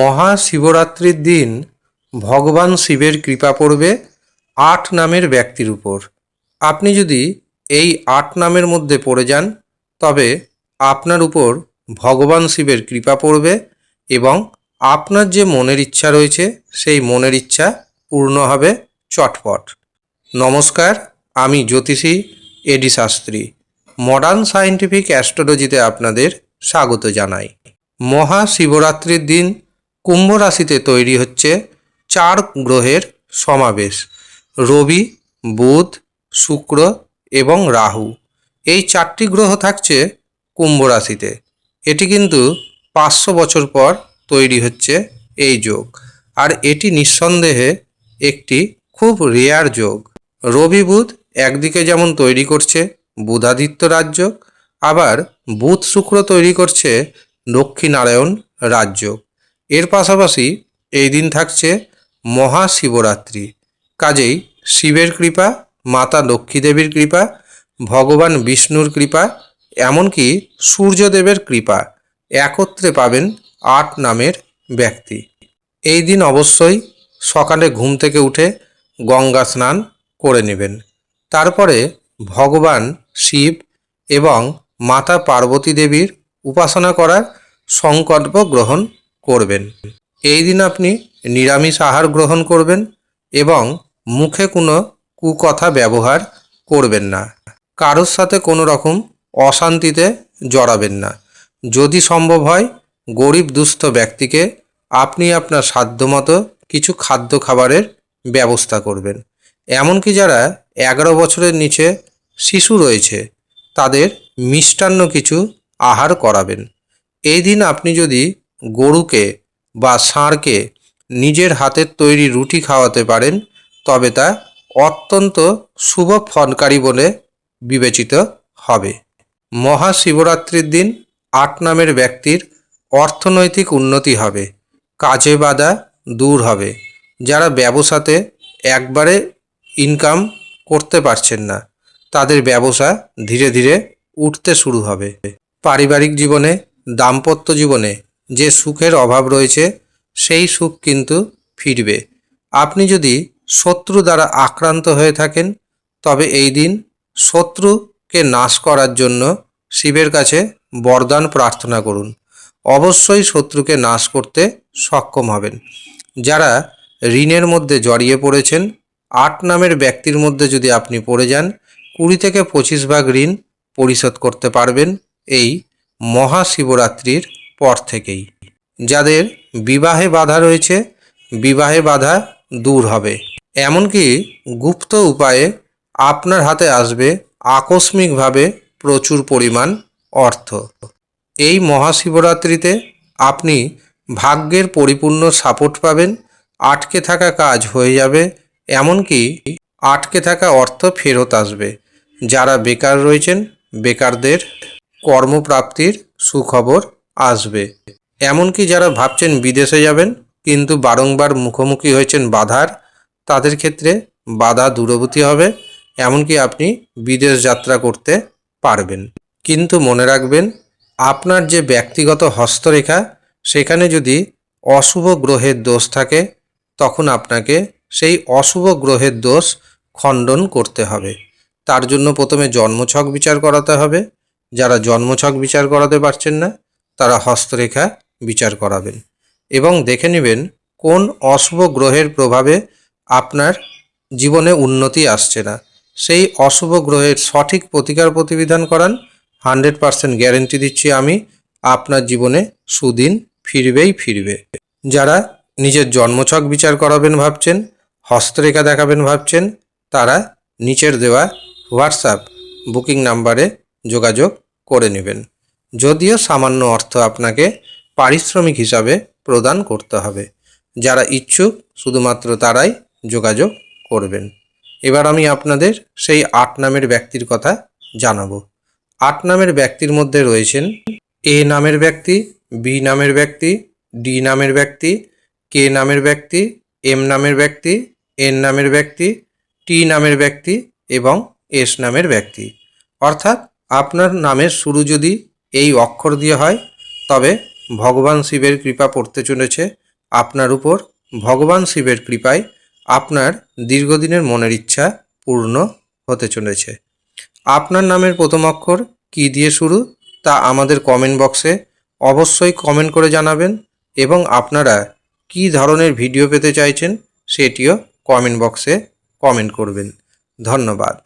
মহাশিবরাত্রির দিন ভগবান শিবের কৃপা পড়বে ৮ নামের ব্যক্তির উপর। আপনি যদি এই ৮ নামের মধ্যে পড়ে যান তবে আপনার উপর ভগবান শিবের কৃপা পড়বে এবং আপনার যে মনের ইচ্ছা রয়েছে সেই মনের ইচ্ছা পূর্ণ হবে চটপট। নমস্কার, আমি জ্যোতিষী এডি শাস্ত্রী। মডার্ন সায়েন্টিফিক অ্যাস্ট্রোলজিতে আপনাদের স্বাগত জানাই। মহাশিবরাত্রির দিন কুম্ভ রাশিতে তৈরি হচ্ছে 4 গ্রহের সমাবেশ। রবি, বুধ, শুক্র এবং রাহু, এই 4টি গ্রহ থাকছে কুম্ভ রাশিতে। এটি কিন্তু 500 বছর পর তৈরি হচ্ছে এই যোগ, আর এটি নিঃসন্দেহে একটি খুব রেয়ার যোগ। রবি বুধ একদিকে যেমন তৈরি করছে বুধাদিত্য রাজযোগ, আবার বুধ শুক্র তৈরি করছে লক্ষ্মীনারায়ণ রাজযোগ। এর পাশাপাশি এই দিন থাকছে মহাশিবরাত্রি। কাজেই শিবের কৃপা, মাতা লক্ষ্মী দেবীর কৃপা, ভগবান বিষ্ণুর কৃপা, এমনকি সূর্যদেবের কৃপা একত্রে পাবেন 8 নামের ব্যক্তি। এই দিন অবশ্যই সকালে ঘুম থেকে উঠে গঙ্গা স্নান করে নেবেন। তারপরে ভগবান শিব এবং মাতা পার্বতী দেবীর উপাসনা করার সংকল্প গ্রহণ করবেন। এই দিন আপনি নিরামিষ আহার গ্রহণ করবেন এবং মুখে কোনো কুকথা ব্যবহার করবেন না। কারোর সাথে কোনো রকম অশান্তিতে জড়াবেন না। যদি সম্ভব হয় গরিব দুস্থ ব্যক্তিকে আপনি আপনার সাধ্যমতো কিছু খাদ্য খাবারের ব্যবস্থা করবেন। এমনকি যারা 11 বছরের নিচে শিশু রয়েছে তাদের মিষ্টান্ন কিছু আহার করাবেন। এই দিন আপনি যদি গরুকে বা ষাঁড়কে নিজের হাতের তৈরি রুটি খাওয়াতে পারেন তবে তা অত্যন্ত শুভ ফলকারী বলে বিবেচিত হবে। মহাশিবরাত্রির দিন 8 নামের ব্যক্তির অর্থনৈতিক উন্নতি হবে, কাজে বাধা দূর হবে। যারা ব্যবসাতে একবারে ইনকাম করতে পারছেন না তাদের ব্যবসা ধীরে ধীরে উঠতে শুরু হবে। পারিবারিক জীবনে, দাম্পত্য জীবনে যে সুখের অভাব রয়েছে সেই সুখ কিন্তু ফিরবে। আপনি যদি শত্রু দ্বারা আক্রান্ত হয়ে থাকেন তবে এই দিন শত্রুকে নাশ করার জন্য শিবের কাছে বরদান প্রার্থনা করুন। অবশ্যই শত্রুকে নাশ করতে সক্ষম হবেন। যারা ঋণের মধ্যে জড়িয়ে পড়েছেন 8 নামের ব্যক্তির মধ্যে যদি আপনি পড়ে যান 20 থেকে 25 ভাগ ঋণ পরিশোধ করতে পারবেন এই মহাশিবরাত্রির পর থেকেই। যাদের বিবাহে বাধা রয়েছে বিবাহে বাধা দূর হবে। এমনকি গুপ্ত উপায়ে আপনার হাতে আসবে আকস্মিকভাবে প্রচুর পরিমাণ অর্থ। এই মহাশিবরাত্রিতে আপনি ভাগ্যের পরিপূর্ণ সাপোর্ট পাবেন। আটকে থাকা কাজ হয়ে যাবে, এমনকি আটকে থাকা অর্থ ফেরত আসবে। যারা বেকার রয়েছেন বেকারদের কর্মপ্রাপ্তির সুখবর আসবে। এমনকি যারা ভাবছেন বিদেশে যাবেন কিন্তু বারংবার মুখোমুখি হয়েছেন বাধার, তাদের ক্ষেত্রে বাধা দূরবর্তী হবে, এমনকি আপনি বিদেশ যাত্রা করতে পারবেন। কিন্তু মনে রাখবেন আপনার যে ব্যক্তিগত হস্তরেখা সেখানে যদি অশুভ গ্রহের দোষ থাকে তখন আপনাকে সেই অশুভ গ্রহের দোষ খণ্ডন করতে হবে। তার জন্য প্রথমে জন্মছক বিচার করাতে হবে। যারা জন্মছক বিচার করাতে পারছেন না তারা হস্তরেখা বিচার করাবেন এবং দেখে নেবেন কোন অশুভ গ্রহের প্রভাবে আপনার জীবনে উন্নতি আসছে না। সেই অশুভ গ্রহের সঠিক প্রতিকার প্রতিবিধান করান। 100% গ্যারেন্টি দিচ্ছি আমি, আপনার জীবনে সুদিন ফিরবেই ফিরবে। যারা নিজের জন্মছক বিচার করাবেন ভাবছেন, হস্তরেখা দেখাবেন ভাবছেন, তারা নিচের দেওয়া হোয়াটসঅ্যাপ বুকিং নাম্বারে যোগাযোগ করে নেবেন। যদিও সামান্য অর্থ আপনাকে পারিশ্রমিক হিসাবে প্রদান করতে হবে। যারা ইচ্ছুক শুধুমাত্র তারাই যোগাযোগ করবেন। এবার আমি আপনাদের সেই 8 নামের ব্যক্তির কথা জানাবো। 8 নামের ব্যক্তির মধ্যে রয়েছেন এ নামের ব্যক্তি, বি নামের ব্যক্তি, ডি নামের ব্যক্তি, কে নামের ব্যক্তি, এম নামের ব্যক্তি, এন নামের ব্যক্তি, টি নামের ব্যক্তি এবং এস নামের ব্যক্তি। অর্থাৎ আপনার নামের শুরু যদি এই অক্ষর দিয়ে হয় তবে ভগবান শিবের কৃপা পড়তে চলেছে আপনার উপর ভগবান শিবের কৃপায় আপনার দীর্ঘদিনের মনের ইচ্ছা পূর্ণ হতে চলেছে। আপনার নামের প্রথম অক্ষর কী দিয়ে শুরু তা আমাদের কমেন্ট বক্সে অবশ্যই কমেন্ট করে জানাবেন এবং আপনারা কী ধরনের ভিডিও পেতে চাইছেন সেটিও কমেন্ট বক্সে কমেন্ট করবেন। ধন্যবাদ।